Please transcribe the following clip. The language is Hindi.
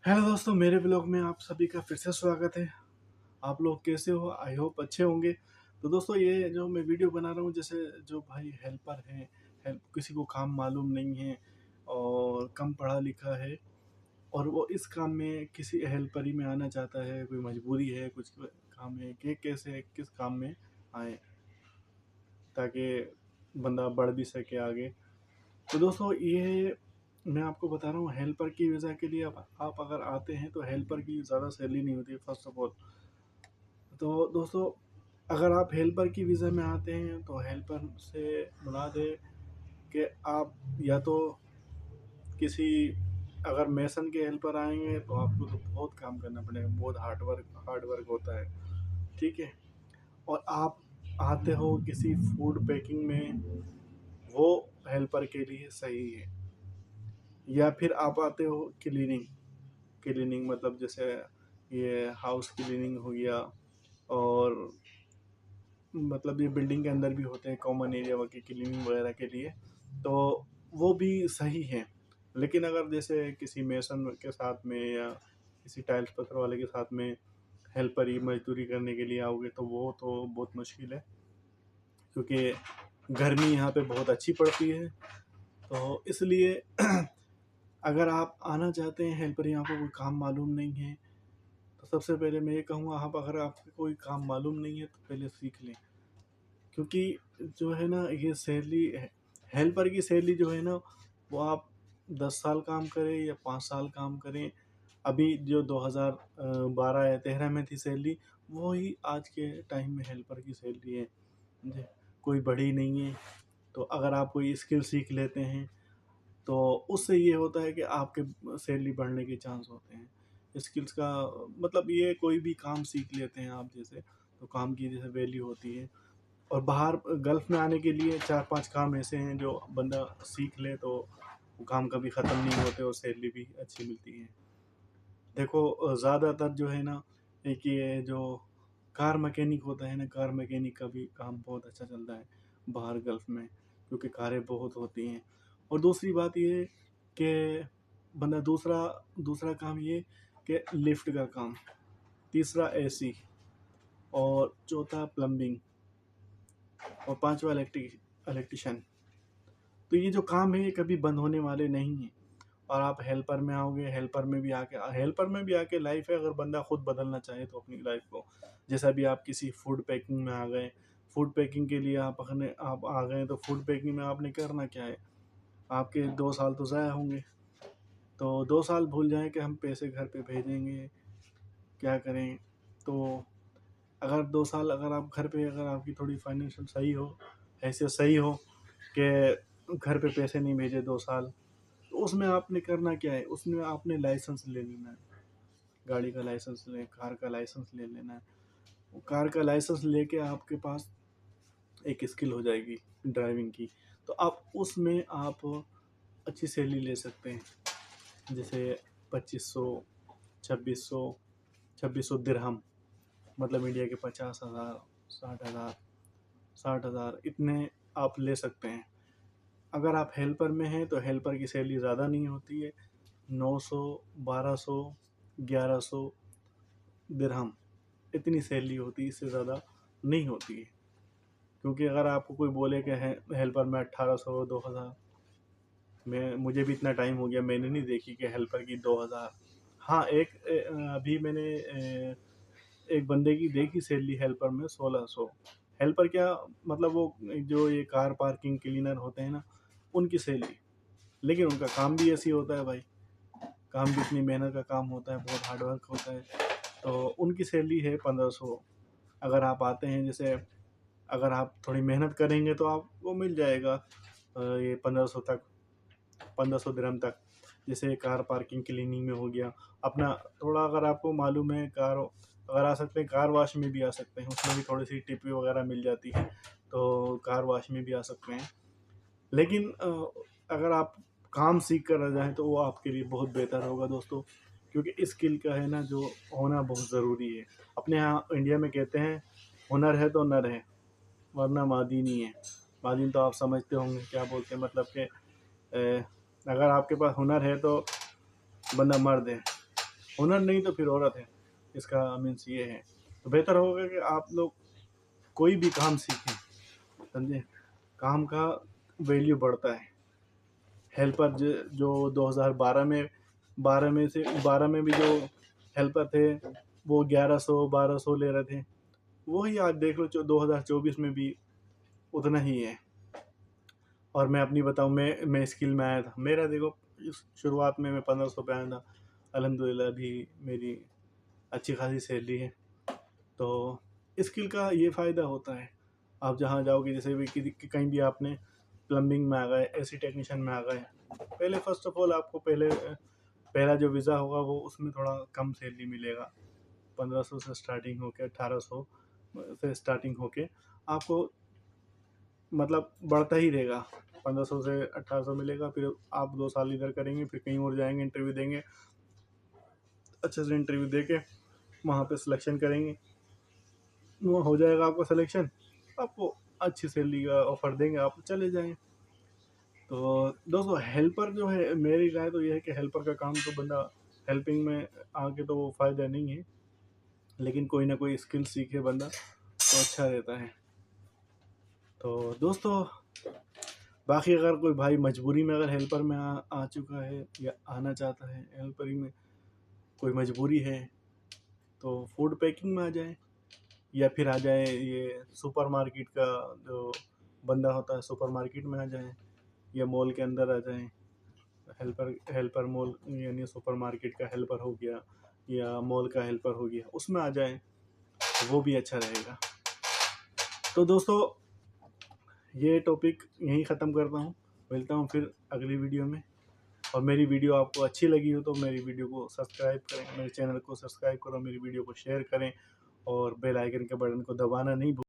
हेलो दोस्तों, मेरे ब्लॉग में आप सभी का फिर से स्वागत है। आप लोग कैसे हो? आई होप अच्छे होंगे। तो दोस्तों, ये जो मैं वीडियो बना रहा हूँ, जैसे जो भाई हेल्पर है, हेल्प किसी को काम मालूम नहीं है और कम पढ़ा लिखा है और वो इस काम में किसी हेल्पर ही में आना चाहता है, कोई मजबूरी है, कुछ काम है कि कैसे किस काम में आए ताकि बंदा बढ़ भी सके आगे। तो दोस्तों, ये मैं आपको बता रहा हूँ, हेल्पर की वीज़ा के लिए आप अगर आते हैं तो हेल्पर की ज़्यादा सैलरी नहीं होती फर्स्ट ऑफ ऑल। तो दोस्तों, अगर आप हेल्पर की वीज़ा में आते हैं तो हेल्पर से बना दे कि आप या तो किसी, अगर मेसन के हेल्पर आएंगे तो आपको तो बहुत काम करना पड़ेगा, बहुत हार्ड वर्क होता है, ठीक है। और आप आते हो किसी फूड पैकिंग में, वो हेल्पर के लिए सही है। या फिर आप आते हो क्लीनिंग क्लीनिंग मतलब जैसे ये हाउस क्लीनिंग हो गया, और मतलब ये बिल्डिंग के अंदर भी होते हैं कॉमन एरिया की क्लीनिंग वगैरह के लिए, तो वो भी सही है। लेकिन अगर जैसे किसी मेसन के साथ में या किसी टाइल्स पत्थर वाले के साथ में हेल्पर ही मजदूरी करने के लिए आओगे तो वो तो बहुत मुश्किल है, क्योंकि गर्मी यहाँ पे बहुत अच्छी पड़ती है। तो इसलिए अगर आप आना चाहते हैं हेल्पर, यहाँ को कोई काम मालूम नहीं है, तो सबसे पहले मैं ये कहूँगा, आप अगर आपको कोई काम मालूम नहीं है तो पहले सीख लें। क्योंकि जो है ना, ये सैलरी, हेल्पर की सैलरी जो है ना, वो आप 10 साल काम करें या 5 साल काम करें, अभी जो 2012 या 13 में थी सैलरी, वो ही आज के टाइम में हेल्पर की सैलरी है जी। कोई बड़ी नहीं है। तो अगर आप कोई स्किल सीख लेते हैं तो उससे ये होता है कि आपके सैलरी बढ़ने के चांस होते हैं। स्किल्स का मतलब ये, कोई भी काम सीख लेते हैं आप जैसे, तो काम की जैसे वैल्यू होती है। और बाहर गल्फ़ में आने के लिए 4-5 काम ऐसे हैं जो बंदा सीख ले तो वो काम कभी ख़त्म नहीं होते और सैलरी भी अच्छी मिलती है। देखो, ज़्यादातर जो है ना, एक ये जो कार मैकेनिक होता है ना, कार मैकेनिक का भी काम बहुत अच्छा चलता है बाहर गल्फ़ में, क्योंकि कारें बहुत होती हैं। और दूसरी बात ये कि बंदा दूसरा दूसरा काम ये कि लिफ्ट का काम, तीसरा एसी, और चौथा प्लम्बिंग, और पांचवा इलेक्ट्रिशियन। तो ये जो काम है ये कभी बंद होने वाले नहीं हैं। और आप हेल्पर में आओगे, हेल्पर में भी आके लाइफ है, अगर बंदा खुद बदलना चाहे तो अपनी लाइफ को, जैसा भी आप किसी फूड पैकिंग में आ गए, फूड पैकिंग के लिए आप आ गए, तो फूड पैकिंग में आपने करना क्या है, आपके 2 साल तो ज़ाया होंगे। तो 2 साल भूल जाएं कि हम पैसे घर पे भेजेंगे, क्या करें। तो अगर 2 साल, अगर आप घर पे, अगर आपकी थोड़ी फाइनेंशियल सही हो, हैसियत सही हो कि घर पे पैसे नहीं भेजे 2 साल, तो उसमें आपने करना क्या है, उसमें आपने लाइसेंस ले लेना है। गाड़ी का लाइसेंस ले, कार का लाइसेंस ले लेना है। वो कार का लाइसेंस लेके आपके पास एक स्किल हो जाएगी ड्राइविंग की, तो आप उसमें आप अच्छी सैलरी ले सकते हैं। जैसे 2500, 2600, 2600 दिरहम, मतलब इंडिया के 50,000, 60,000, 60,000, इतने आप ले सकते हैं। अगर आप हेल्पर में हैं तो हेल्पर की सैलरी ज़्यादा नहीं होती है, 900, 1200, 1100 दिरहम, इतनी सैलरी होती है, इससे ज़्यादा नहीं होती है। क्योंकि अगर आपको कोई बोले कि हेल्पर में 1800, 2000, मुझे भी इतना टाइम हो गया, मैंने नहीं देखी कि हेल्पर की 2000। हाँ, अभी मैंने एक बंदे की देखी सैलरी हेल्पर में 1600। हेल्पर क्या, मतलब वो जो ये कार पार्किंग क्लीनर होते हैं ना, उनकी सैलरी। लेकिन उनका काम भी ऐसी होता है भाई, काम भी इतनी मेहनत का काम होता है, बहुत हार्ड वर्क होता है। तो उनकी सैलरी है 1500। अगर आप आते हैं, जैसे अगर आप थोड़ी मेहनत करेंगे तो आपको मिल जाएगा ये 1500 तक, 1500 दिरहम तक। जैसे कार पार्किंग क्लीनिंग में हो गया अपना, थोड़ा अगर आपको मालूम है, कार अगर आ सकते हैं, कार वॉश में भी आ सकते हैं, उसमें भी थोड़ी सी टिप वगैरह मिल जाती है, तो कार वॉश में भी आ सकते हैं। लेकिन अगर आप काम सीख कर आ जाएँ तो वो आपके लिए बहुत बेहतर होगा दोस्तों, क्योंकि स्किल का है ना, जो होना बहुत ज़रूरी है। अपने यहाँ इंडिया में कहते हैं, हुनर है तो नर है, वरना मादी नहीं है। मादी तो आप समझते होंगे क्या बोलते हैं, मतलब कि अगर आपके पास हुनर है तो बंदा मर्द है, हुनर नहीं तो फिर औरत है, इसका मीन्स ये है। तो बेहतर होगा कि आप लोग कोई भी काम सीखें, समझे, काम का वैल्यू बढ़ता है। हेल्पर जो 2012 में 12 में भी जो हेल्पर थे वो 1100-1200 ले रहे थे, वही आज देख लो 2024 में भी उतना ही है। और मैं अपनी बताऊं, मैं स्किल में आया था, मेरा देखो इस शुरुआत में मैं 1500 पे आया था, अल्हम्दुलिल्लाह अभी मेरी अच्छी खासी सैलरी है। तो स्किल का ये फ़ायदा होता है, आप जहाँ जाओगे, जैसे भी कहीं भी आपने प्लम्बिंग में आ गए, एसी टेक्नीशियन में आ गए, पहले फर्स्ट ऑफ ऑल आपको पहला जो वीज़ा होगा वो उसमें थोड़ा कम सैलरी मिलेगा, 1500 से स्टार्टिंग होके 1800 से स्टार्टिंग होके आपको मतलब बढ़ता ही रहेगा, 1500 से 1800 मिलेगा। फिर आप 2 साल इधर करेंगे, फिर कहीं और जाएंगे, इंटरव्यू देंगे, अच्छे से इंटरव्यू दे के वहाँ पे सिलेक्शन करेंगे, वो हो जाएगा आपका सिलेक्शन, आपको अच्छी सैलरी का ऑफ़र देंगे, आप चले जाएँ। तो दोस्तों हेल्पर जो है, मेरी राय तो ये है कि हेल्पर का काम तो बंदा हेल्पिंग में आके तो वो फ़ायदा नहीं है, लेकिन कोई ना कोई स्किल सीखे बंदा तो अच्छा रहता है। तो दोस्तों बाकी अगर कोई भाई मजबूरी में अगर हेल्पर में आ चुका है या आना चाहता है, हेल्परिंग में कोई मजबूरी है, तो फूड पैकिंग में आ जाए, या फिर आ जाए ये सुपरमार्केट का जो बंदा होता है, सुपरमार्केट में आ जाए, या मॉल के अंदर आ जाएं। हेल्पर मॉल यानी सुपरमार्केट का हेल्पर हो गया या मॉल का हेल्पर हो गया, उसमें आ जाएं, तो वो भी अच्छा रहेगा। तो दोस्तों ये टॉपिक यहीं ख़त्म करता हूँ, मिलता हूँ फिर अगली वीडियो में। और मेरी वीडियो आपको अच्छी लगी हो तो मेरी वीडियो को सब्सक्राइब करें, मेरे चैनल को सब्सक्राइब करो, मेरी वीडियो को शेयर करें, और बेल आइकन के बटन को दबाना नहीं